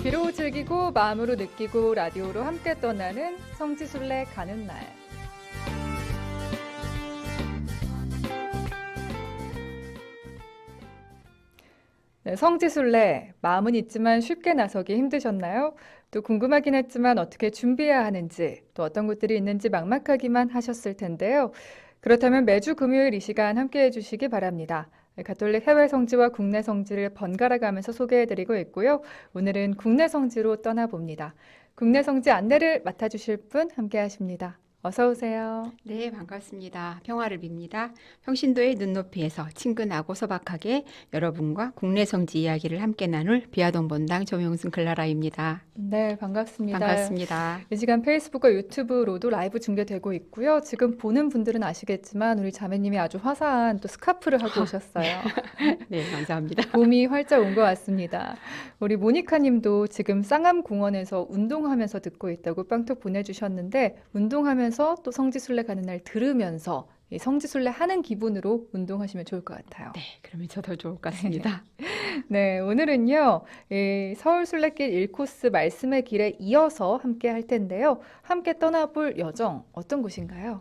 귀로 즐기고 마음으로 느끼고 라디오로 함께 떠나는 성지순례 가는 날. 네, 성지순례 마음은 있지만 쉽게 나서기 힘드셨나요? 또 궁금하긴 했지만 어떻게 준비해야 하는지, 또 어떤 곳들이 있는지 막막하기만 하셨을 텐데요. 그렇다면 매주 금요일 이 시간 함께 해주시기 바랍니다. 가톨릭 해외 성지와 국내 성지를 번갈아 가면서 소개해드리고 있고요. 오늘은 국내 성지로 떠나봅니다. 국내 성지 안내를 맡아주실 분 함께 하십니다. 어서 오세요. 네, 반갑습니다. 평화를 빕니다. 평신도의 눈높이에서 친근하고 소박하게 여러분과 국내 성지 이야기를 함께 나눌 비아동 본당 조명순 클라라입니다. 네, 반갑습니다. 반갑습니다. 이 시간 페이스북과 유튜브로도 라이브 중계되고 있고요. 지금 보는 분들은 아시겠지만 우리 자매님이 아주 화사한 또 스카프를 하고 오셨어요. 네, 감사합니다. 봄이 활짝 온 것 같습니다. 우리 모니카 님도 지금 쌍암공원에서 운동하면서 듣고 있다고 빵톡 보내주셨는데, 운동하면서 또 성지순례 가는 날 들으면서 이 성지순례 하는 기분으로 운동하시면 좋을 것 같아요. 네, 그러면 저 더 좋을 것 같습니다. 네, 오늘은요, 이 서울순례길 1코스 말씀의 길에 이어서 함께 할 텐데요. 함께 떠나볼 여정, 어떤 곳인가요?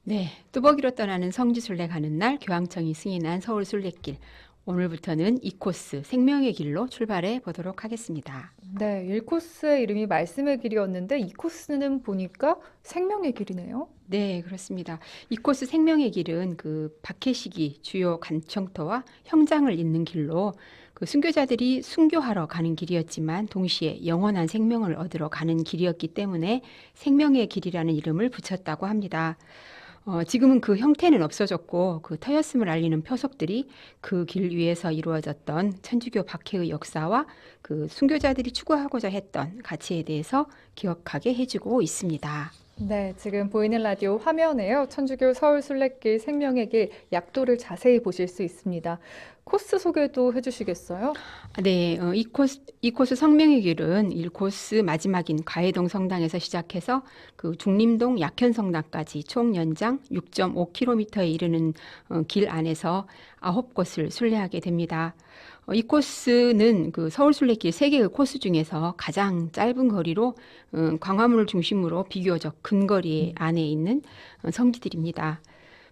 네, 뚜벅이로 떠나는 성지순례 가는 날 교황청이 승인한 서울순례길. 오늘부터는 2코스 생명의 길로 출발해 보도록 하겠습니다. 네, 1코스의 이름이 말씀의 길이었는데 2코스는 보니까 생명의 길이네요. 네, 그렇습니다. 이 코스 생명의 길은 그 박해시기 주요 간청터와 형장을 잇는 길로 그 순교자들이 순교하러 가는 길이었지만 동시에 영원한 생명을 얻으러 가는 길이었기 때문에 생명의 길이라는 이름을 붙였다고 합니다. 지금은 그 형태는 없어졌고 그 터였음을 알리는 표석들이 그 길 위에서 이루어졌던 천주교 박해의 역사와 그 순교자들이 추구하고자 했던 가치에 대해서 기억하게 해주고 있습니다. 네, 지금 보이는 라디오 화면에요. 천주교 서울순례길 생명의 길 약도를 자세히 보실 수 있습니다. 코스 소개도 해주시겠어요? 네, 이 코스 성명의 길은 1코스 마지막인 가해동 성당에서 시작해서 그 중림동 약현성당까지 총 연장 6.5km에 이르는 길 안에서 9곳을 순례하게 됩니다. 이 코스는 그 서울순례길 3개의 코스 중에서 가장 짧은 거리로 광화문을 중심으로 비교적 근거리 안에 있는 성지들입니다.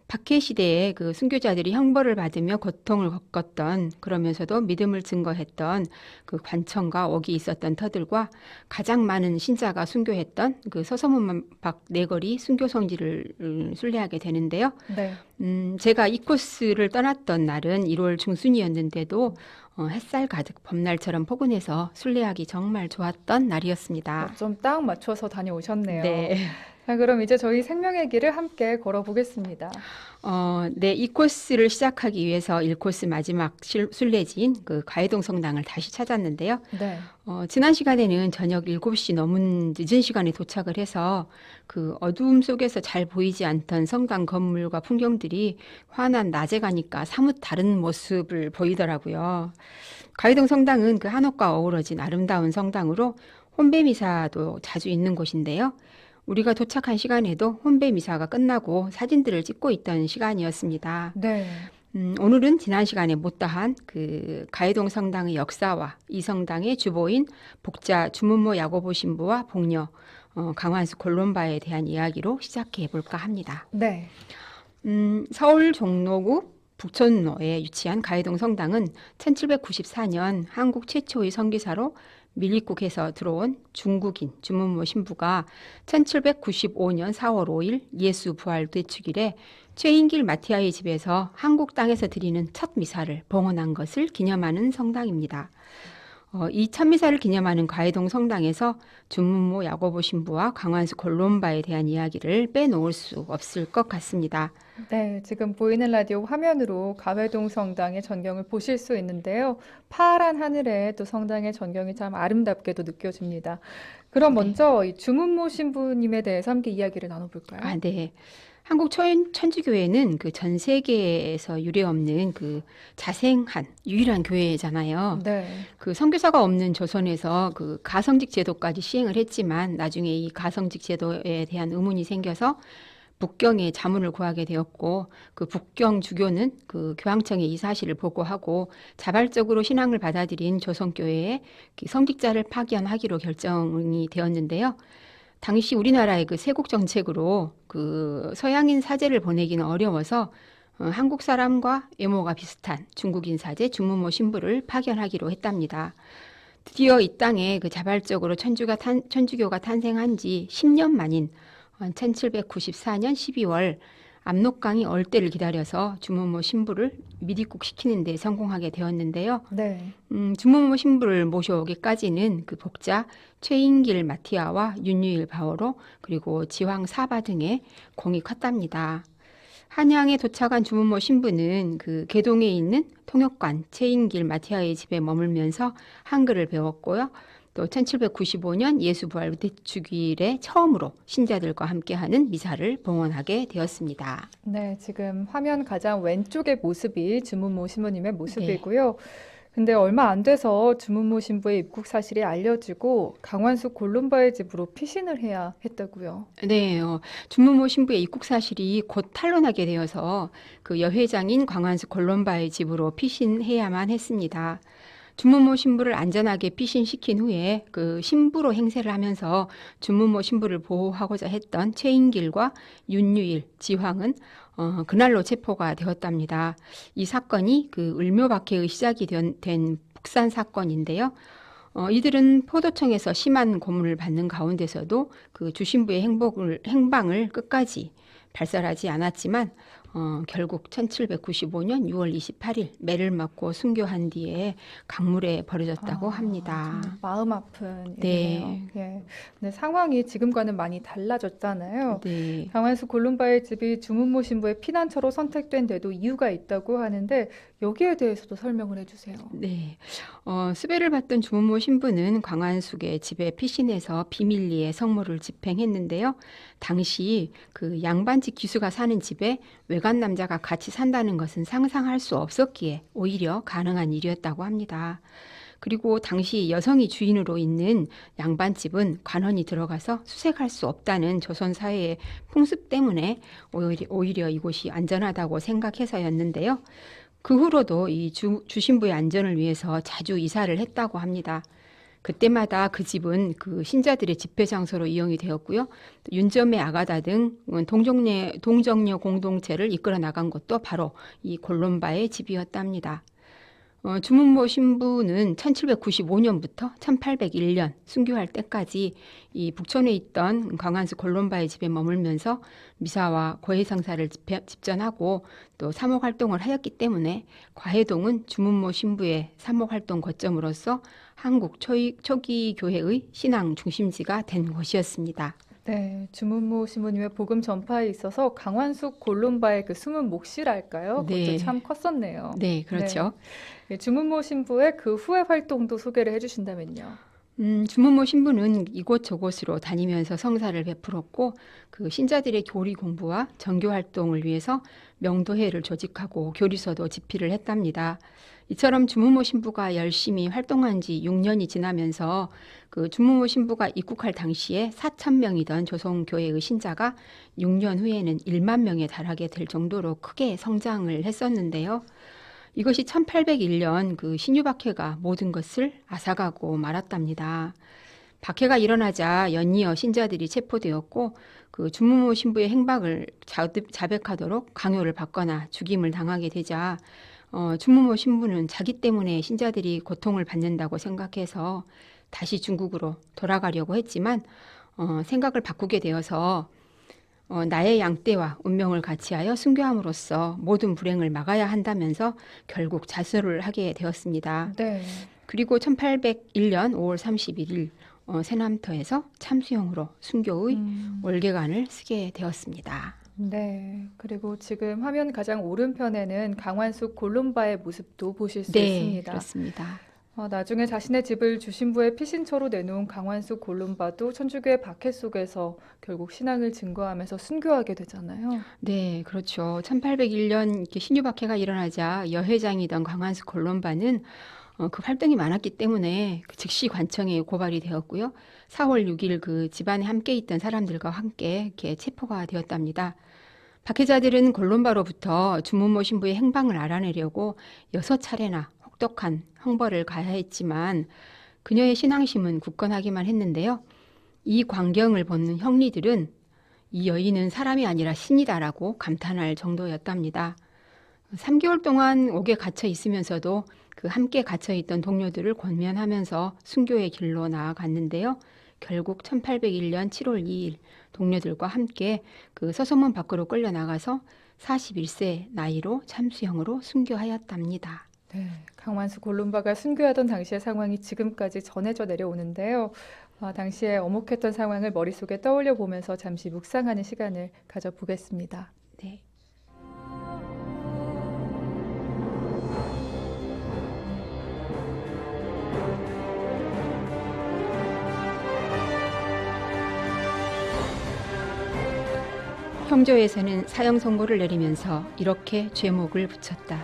박해 시대에 그 순교자들이 형벌을 받으며 고통을 겪었던, 그러면서도 믿음을 증거했던 그 관청과 옥이 있었던 터들과 가장 많은 신자가 순교했던 그 서서문 밖 네거리 순교 성지를 순례하게 되는데요. 네. 제가 이 코스를 떠났던 날은 1월 중순이었는데도 햇살 가득 봄날처럼 포근해서 순례하기 정말 좋았던 날이었습니다. 좀 딱 맞춰서 다녀오셨네요. 네. 자, 그럼 이제 저희 생명의 길을 함께 걸어보겠습니다. 네, 이 코스를 시작하기 위해서 1코스 마지막 순례지인 그 가해동 성당을 다시 찾았는데요. 네. 지난 시간에는 저녁 7시 넘은 늦은 시간에 도착을 해서 그 어두움 속에서 잘 보이지 않던 성당 건물과 풍경들이 환한 낮에 가니까 사뭇 다른 모습을 보이더라고요. 가해동 성당은 그 한옥과 어우러진 아름다운 성당으로 혼배 미사도 자주 있는 곳인데요. 우리가 도착한 시간에도 혼배 미사가 끝나고 사진들을 찍고 있던 시간이었습니다. 네. 오늘은 지난 시간에 못다한 그 가해동 성당의 역사와 이 성당의 주보인 복자 주문모 야고보 신부와 복녀 강환수 골론바에 대한 이야기로 시작해 볼까 합니다. 네. 서울 종로구 북촌로에 위치한 가해동 성당은 1794년 한국 최초의 선교사로 밀립국에서 들어온 중국인 주문모 신부가 1795년 4월 5일 예수 부활 대축일에 최인길 마티아의 집에서 한국 땅에서 드리는 첫 미사를 봉헌한 것을 기념하는 성당입니다. 이 첫 미사를 기념하는 가해동 성당에서 주문모 야고보 신부와 강환수 골론바에 대한 이야기를 빼놓을 수 없을 것 같습니다. 네, 지금 보이는 라디오 화면으로 가회동 성당의 전경을 보실 수 있는데요. 파란 하늘에 또 성당의 전경이 참 아름답게도 느껴집니다. 그럼 네. 먼저 이 주문모 신부님에 대해서 함께 이야기를 나눠볼까요? 네. 한국 천주교회는 그 전 세계에서 유례없는 그 자생한 유일한 교회잖아요. 네. 그 선교사가 없는 조선에서 그 가성직 제도까지 시행을 했지만 나중에 이 가성직 제도에 대한 의문이 생겨서 북경에 자문을 구하게 되었고 그 북경 주교는 그 교황청에 이 사실을 보고하고 자발적으로 신앙을 받아들인 조선교회에 그 성직자를 파견하기로 결정이 되었는데요. 당시 우리나라의 그 세국 정책으로 그 서양인 사제를 보내기는 어려워서 한국 사람과 외모가 비슷한 중국인 사제 주무모 신부를 파견하기로 했답니다. 드디어 이 땅에 그 자발적으로 천주교가 탄생한 지 10년 만인 1794년 12월 압록강이 얼 때를 기다려서 주무모 신부를 미입국시키는 데 성공하게 되었는데요. 네. 주무모 신부를 모셔오기까지는 그 복자 최인길 마티아와 윤유일 바오로 그리고 지황 사바 등의 공이 컸답니다. 한양에 도착한 주무모 신부는 그 개동에 있는 통역관 최인길 마티아의 집에 머물면서 한글을 배웠고요. 또 1795년 예수부활 대축일에 처음으로 신자들과 함께하는 미사를 봉헌하게 되었습니다. 네, 지금 화면 가장 왼쪽의 모습이 주문모 신부님의 네. 모습이고요. 근데 얼마 안 돼서 주문모 신부의 입국 사실이 알려지고 강완숙 골룸바의 집으로 피신을 해야 했다고요. 네, 주무모 신부의 입국 사실이 곧 탄로나게 되어서 그 여회장인 광안숙 골룸바의 집으로 피신해야만 했습니다. 주무모 신부를 안전하게 피신시킨 후에 그 신부로 행세를 하면서 주무모 신부를 보호하고자 했던 최인길과 윤유일, 지황은 그날로 체포가 되었답니다. 이 사건이 그 을묘박해의 시작이 된 북산 사건인데요. 이들은 포도청에서 심한 고문을 받는 가운데서도 그 주신부의 행방을 끝까지 발설하지 않았지만 결국 1795년 6월 28일 매를 맞고 순교한 뒤에 강물에 버려졌다고 합니다. 정말 마음 아픈 네. 일이네요. 예. 근데 상황이 지금과는 많이 달라졌잖아요. 네. 강완숙 골룸바의 집이 주문모 신부의 피난처로 선택된 데도 이유가 있다고 하는데 여기에 대해서도 설명을 해주세요. 네. 수배를 받던 주무모 신부는 광안숙의 집에 피신해서 비밀리에 성모를 집행했는데요. 당시 그 양반집 기수가 사는 집에 외간 남자가 같이 산다는 것은 상상할 수 없었기에 오히려 가능한 일이었다고 합니다. 그리고 당시 여성이 주인으로 있는 양반집은 관원이 들어가서 수색할 수 없다는 조선 사회의 풍습 때문에 오히려 이곳이 안전하다고 생각해서였는데요. 그 후로도 이 주신부의 안전을 위해서 자주 이사를 했다고 합니다. 그때마다 그 집은 그 신자들의 집회 장소로 이용이 되었고요. 윤점의 아가다 등 동정녀 공동체를 이끌어 나간 것도 바로 이 골룸바의 집이었답니다. 주문모 신부는 1795년부터 1801년 순교할 때까지 이 북촌에 있던 광안숙 골룸바의 집에 머물면서 미사와 고해성사를 집전하고 또 사목활동을 하였기 때문에 과해동은 주문모 신부의 사목활동 거점으로서 한국 초기 교회의 신앙 중심지가 된 곳이었습니다. 네, 주문모 신부님의 복음 전파에 있어서 강완숙 골룸바의 그 숨은 몫이랄까요? 그것도 네. 참 컸었네요. 네, 그렇죠. 네, 주문모 신부의 그 후의 활동도 소개를 해주신다면요. 주무모 신부는 이곳저곳으로 다니면서 성사를 베풀었고 그 신자들의 교리 공부와 정교 활동을 위해서 명도회를 조직하고 교리서도 집필을 했답니다. 이처럼 주무모 신부가 열심히 활동한 지 6년이 지나면서 그 주무모 신부가 입국할 당시에 4,000명이던 조선교회의 신자가 6년 후에는 1만 명에 달하게 될 정도로 크게 성장을 했었는데요. 이것이 1801년 그 신유박해가 모든 것을 앗아가고 말았답니다. 박해가 일어나자 연이어 신자들이 체포되었고 그 주무모 신부의 행방을 자백하도록 강요를 받거나 죽임을 당하게 되자 주무모 신부는 자기 때문에 신자들이 고통을 받는다고 생각해서 다시 중국으로 돌아가려고 했지만 생각을 바꾸게 되어서 나의 양떼와 운명을 같이하여 순교함으로써 모든 불행을 막아야 한다면서 결국 자수를 하게 되었습니다. 네. 그리고 1801년 5월 31일 새남터에서 참수형으로 순교의 월계관을 쓰게 되었습니다. 네. 그리고 지금 화면 가장 오른편에는 강완숙 골룸바의 모습도 보실 수 네, 있습니다. 그렇습니다. 나중에 자신의 집을 주신부의 피신처로 내놓은 강완숙 골룸바도 천주교의 박해 속에서 결국 신앙을 증거하면서 순교하게 되잖아요. 네, 그렇죠. 1801년 이렇게 신유박해가 일어나자 여회장이던 광안숙 골룸바는 그 활동이 많았기 때문에 그 즉시 관청에 고발이 되었고요. 4월 6일 그 집안에 함께 있던 사람들과 함께 이렇게 체포가 되었답니다. 박해자들은 골룸바로부터 주문모 신부의 행방을 알아내려고 6차례나 혹독한 형벌을 가하했지만 그녀의 신앙심은 굳건하기만 했는데요. 이 광경을 보는 형리들은 이 여인은 사람이 아니라 신이다라고 감탄할 정도였답니다. 3개월 동안 옥에 갇혀 있으면서도 그 함께 갇혀 있던 동료들을 권면하면서 순교의 길로 나아갔는데요. 결국 1801년 7월 2일 동료들과 함께 그 서소문 밖으로 끌려 나가서 41세 나이로 참수형으로 순교하였답니다. 네, 강완수 골룸바가 순교하던 당시의 상황이 지금까지 전해져 내려오는데요. 당시에 엄혹했던 상황을 머릿속에 떠올려 보면서 잠시 묵상하는 시간을 가져보겠습니다. 네. 형조에서는 사형 선고를 내리면서 이렇게 죄목을 붙였다.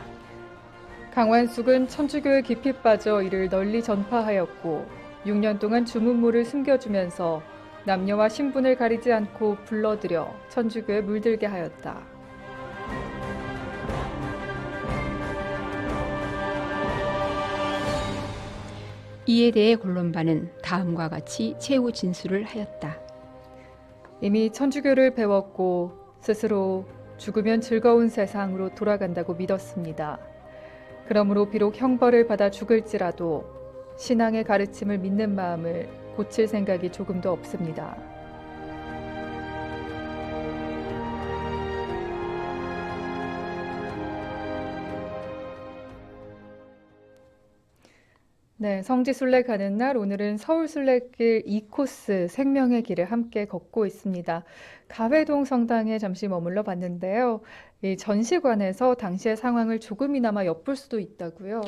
강완숙은 천주교에 깊이 빠져 이를 널리 전파하였고 6년 동안 주문모를 숨겨주면서 남녀와 신분을 가리지 않고 불러들여 천주교에 물들게 하였다. 이에 대해 골룸바는 다음과 같이 최후 진술을 하였다. 이미 천주교를 배웠고 스스로 죽으면 즐거운 세상으로 돌아간다고 믿었습니다. 그러므로 비록 형벌을 받아 죽을지라도 신앙의 가르침을 믿는 마음을 고칠 생각이 조금도 없습니다. 네, 성지순례 가는 날 오늘은 서울순례길 2코스 생명의 길을 함께 걷고 있습니다. 가회동 성당에 잠시 머물러 봤는데요. 이 전시관에서 당시의 상황을 조금이나마 엿볼 수도 있다고요.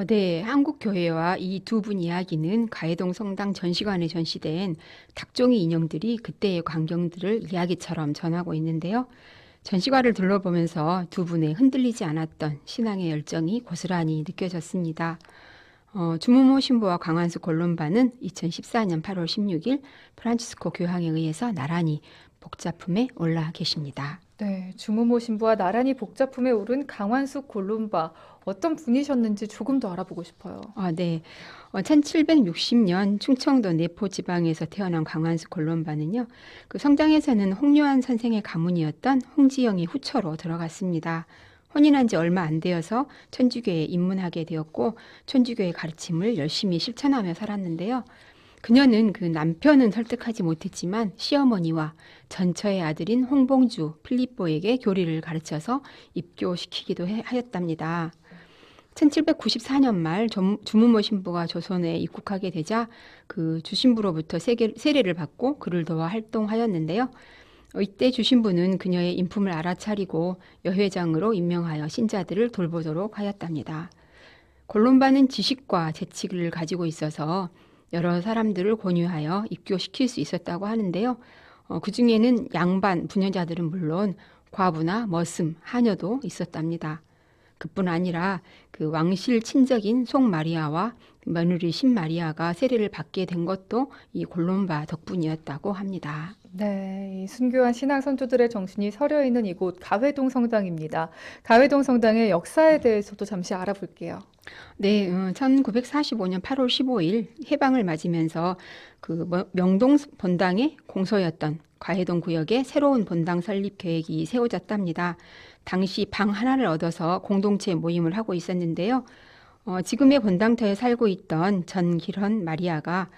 네, 한국교회와 이 두 분 이야기는 가해동 성당 전시관에 전시된 닭종이 인형들이 그때의 광경들을 이야기처럼 전하고 있는데요. 전시관을 둘러보면서 두 분의 흔들리지 않았던 신앙의 열정이 고스란히 느껴졌습니다. 주무모 신부와 강완수 골룸바는 2014년 8월 16일 프란치스코 교황에 의해서 나란히 복자품에 올라 계십니다. 네, 주무모 신부와 나란히 복자품에 오른 강완숙 골룸바 어떤 분이셨는지 조금 더 알아보고 싶어요. 네. 1760년 충청도 내포 지방에서 태어난 강완수 골룸바는요. 그 성당에서는 홍요한 선생의 가문이었던 홍지영이 후처로 들어갔습니다. 혼인한 지 얼마 안 되어서 천주교에 입문하게 되었고 천주교의 가르침을 열심히 실천하며 살았는데요. 그녀는 그 남편은 설득하지 못했지만 시어머니와 전처의 아들인 홍봉주 필리포에게 교리를 가르쳐서 입교시키기도 하였답니다. 1794년 말 주무모 신부가 조선에 입국하게 되자 그 주신부로부터 세례를 받고 그를 도와 활동하였는데요. 이때 주신부는 그녀의 인품을 알아차리고 여회장으로 임명하여 신자들을 돌보도록 하였답니다. 골룸바는 지식과 재치를 가지고 있어서 여러 사람들을 권유하여 입교시킬 수 있었다고 하는데요. 그 중에는 양반, 부녀자들은 물론 과부나 머슴, 하녀도 있었답니다. 그뿐 아니라 그 왕실 친적인 송마리아와 며느리 신마리아가 세례를 받게 된 것도 이 골룸바 덕분이었다고 합니다. 네, 이 순교한 신앙 선조들의 정신이 서려 있는 이곳 가회동 성당입니다. 가회동 성당의 역사에 대해서도 잠시 알아볼게요. 네, 1945년 8월 15일 해방을 맞으면서 그 명동 본당의 공소였던 가해동 구역에 새로운 본당 설립 계획이 세워졌답니다. 당시 방 하나를 얻어서 공동체 모임을 하고 있었는데요. 지금의 본당터에 살고 있던 전길헌 마리아가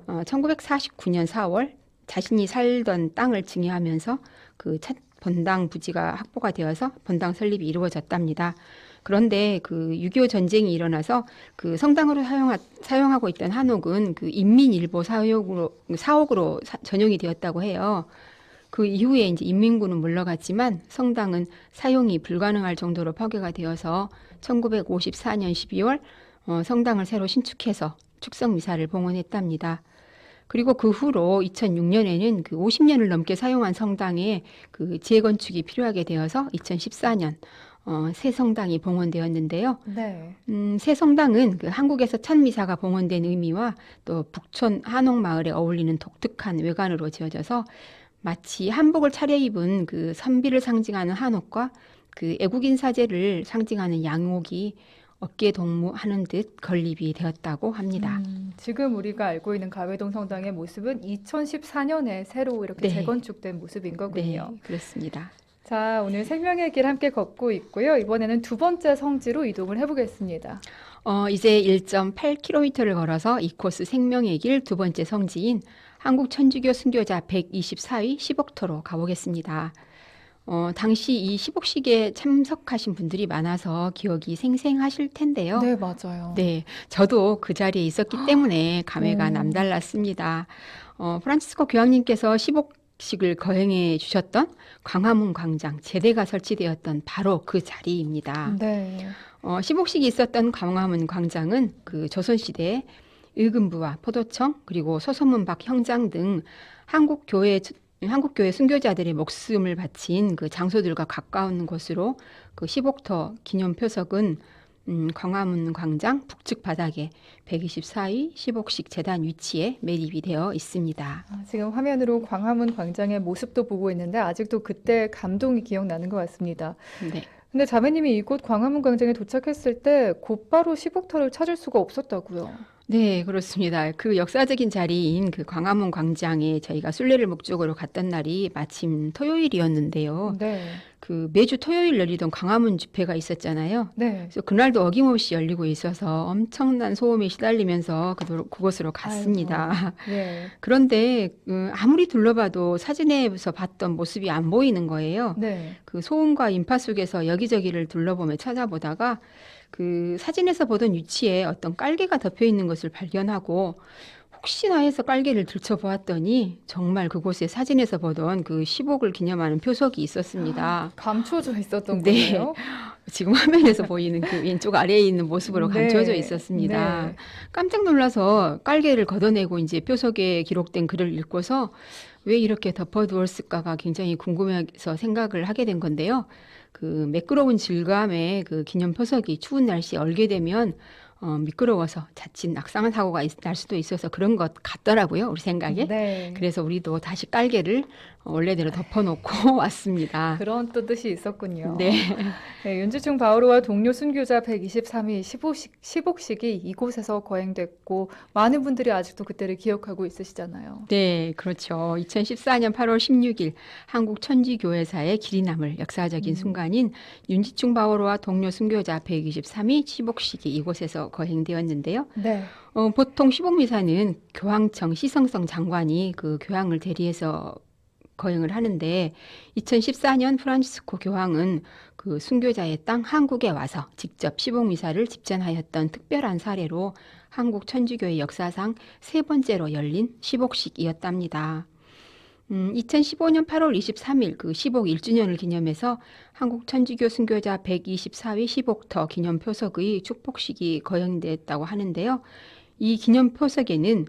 1949년 4월 자신이 살던 땅을 증여하면서 그 첫 본당 부지가 확보가 되어서 본당 설립이 이루어졌답니다. 그런데 그 6.25 전쟁이 일어나서 그 성당으로 사용하고 있던 한옥은 그 인민일보 사옥으로 전용이 되었다고 해요. 그 이후에 이제 인민군은 물러갔지만 성당은 사용이 불가능할 정도로 파괴가 되어서 1954년 12월 성당을 새로 신축해서 축성 미사를 봉헌했답니다. 그리고 그 후로 2006년에는 그 50년을 넘게 사용한 성당에 그 재건축이 필요하게 되어서 2014년 새 성당이 봉헌되었는데요. 네. 새 성당은 그 한국에서 첫 미사가 봉헌된 의미와 또 북촌 한옥마을에 어울리는 독특한 외관으로 지어져서 마치 한복을 차려입은 그 선비를 상징하는 한옥과 그 애국인 사제를 상징하는 양옥이 어깨 동무하는 듯 건립이 되었다고 합니다. 지금 우리가 알고 있는 가회동 성당의 모습은 2014년에 새로 이렇게 네. 재건축된 모습인 거군요. 네, 그렇습니다. 자, 오늘 생명의 길 함께 걷고 있고요. 이번에는 두 번째 성지로 이동을 해보겠습니다. 이제 1.8km를 걸어서 이 코스 생명의 길 두 번째 성지인 한국 천주교 순교자 124위 시복터로 가보겠습니다. 당시 이 시복식에 참석하신 분들이 많아서 기억이 생생하실 텐데요. 네, 맞아요. 네, 저도 그 자리에 있었기 때문에 감회가 오. 남달랐습니다. 프란치스코 교황님께서 시복식을 거행해 주셨던 광화문 광장 제대가 설치되었던 바로 그 자리입니다. 네. 시복식이 있었던 광화문 광장은 그 조선시대에 의금부와 포도청 그리고 소서문박 형장 등 한국교회 순교자들의 목숨을 바친 그 장소들과 가까운 곳으로 그 시복터 기념표석은 광화문 광장 북측 바닥에 124위 시복식 재단 위치에 매립이 되어 있습니다. 지금 화면으로 광화문 광장의 모습도 보고 있는데 아직도 그때 감동이 기억나는 것 같습니다. 네. 근데 자매님이 이곳 광화문 광장에 도착했을 때 곧바로 시복터를 찾을 수가 없었다고요. 네, 그렇습니다. 그 역사적인 자리인 그 광화문 광장에 저희가 순례를 목적으로 갔던 날이 마침 토요일이었는데요. 네. 그 매주 토요일 열리던 광화문 집회가 있었잖아요. 네. 그래서 그날도 어김없이 열리고 있어서 엄청난 소음에 시달리면서 그곳으로 갔습니다. 예. 그런데 아무리 둘러봐도 사진에서 봤던 모습이 안 보이는 거예요. 네. 그 소음과 인파 속에서 여기저기를 둘러보며 찾아보다가 그 사진에서 보던 위치에 어떤 깔개가 덮여 있는 것을 발견하고 혹시나 해서 깔개를 들춰보았더니 정말 그곳에 사진에서 보던 그 시복을 기념하는 표석이 있었습니다. 감춰져 있었던 네. 거예요? 지금 화면에서 보이는 그 왼쪽 아래에 있는 모습으로 네. 감춰져 있었습니다. 네. 깜짝 놀라서 깔개를 걷어내고 이제 표석에 기록된 글을 읽고서 왜 이렇게 덮어두었을까가 굉장히 궁금해서 생각을 하게 된 건데요. 그 매끄러운 질감의 그 기념 표석이 추운 날씨에 얼게 되면 미끄러워서 자칫 낙상한 사고가 날 수도 있어서 그런 것 같더라고요, 우리 생각에. 네. 그래서 우리도 다시 깔개를 원래대로 덮어놓고 왔습니다. 그런 뜻이 있었군요. 네. 네, 윤지충 바오로와 동료 순교자 123위 시복식이 이곳에서 거행됐고 많은 분들이 아직도 그때를 기억하고 있으시잖아요. 네, 그렇죠. 2014년 8월 16일 한국 천주교회사의 길이 남을 역사적인 순간인 윤지충 바오로와 동료 순교자 123위 시복식이 이곳에서 거행되었는데요. 네. 보통 시복미사는 교황청 시성성 장관이 그 교황을 대리해서 거행을 하는데 2014년 프란치스코 교황은 그 순교자의 땅 한국에 와서 직접 시복미사를 집전하였던 특별한 사례로 한국 천주교의 역사상 세 번째로 열린 시복식이었답니다. 2015년 8월 23일 그 시복 1주년을 기념해서 한국 천주교 순교자 124위 시복터 기념 표석의 축복식이 거행됐다고 하는데요. 이 기념 표석에는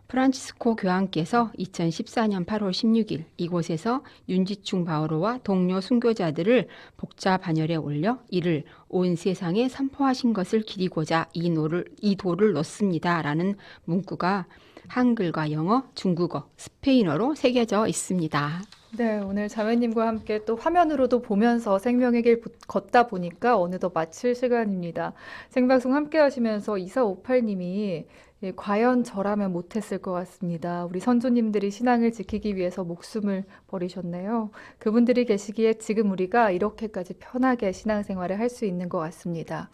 프란치스코 교황께서 2014년 8월 16일 이곳에서 윤지충 바오로와 동료 순교자들을 복자 반열에 올려 이를 온 세상에 선포하신 것을 기리고자 이 돌을 놓습니다라는 문구가 한글과 영어, 중국어, 스페인어로 새겨져 있습니다. 네, 오늘 자매님과 함께 또 화면으로도 보면서 생명의 길 걷다 보니까 어느덧 마칠 시간입니다. 생방송 함께 하시면서 2458님이 과연 저라면 못했을 것 같습니다. 우리 선조님들이 신앙을 지키기 위해서 목숨을 버리셨네요. 그분들이 계시기에 지금 우리가 이렇게까지 편하게 신앙생활을 할 수 있는 것 같습니다.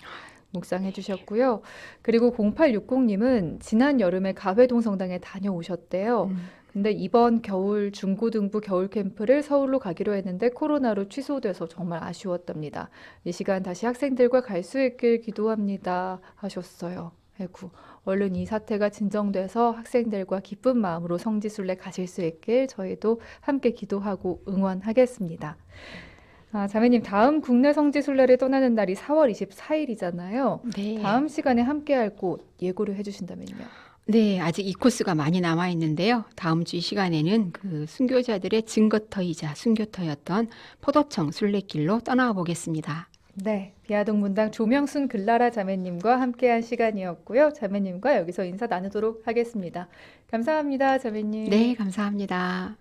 묵상해 주셨고요. 그리고 0860님은 지난 여름에 가회동 성당에 다녀오셨대요. 근데 이번 겨울 중고등부 겨울 캠프를 서울로 가기로 했는데 코로나로 취소돼서 정말 아쉬웠답니다. 이 시간 다시 학생들과 갈 수 있길 기도합니다 하셨어요. 아이고, 얼른 이 사태가 진정돼서 학생들과 기쁜 마음으로 성지순례 가실 수 있길 저희도 함께 기도하고 응원하겠습니다. 자매님, 다음 국내 성지순례를 떠나는 날이 4월 24일이잖아요. 네. 다음 시간에 함께할 곳 예고를 해주신다면요. 네, 아직 이 코스가 많이 남아 있는데요. 다음 주 이 시간에는 그 순교자들의 증거터이자 순교터였던 포도청 순례길로 떠나보겠습니다. 네, 비아동 문당 조명순 글라라 자매님과 함께한 시간이었고요. 자매님과 여기서 인사 나누도록 하겠습니다. 감사합니다, 자매님. 네, 감사합니다.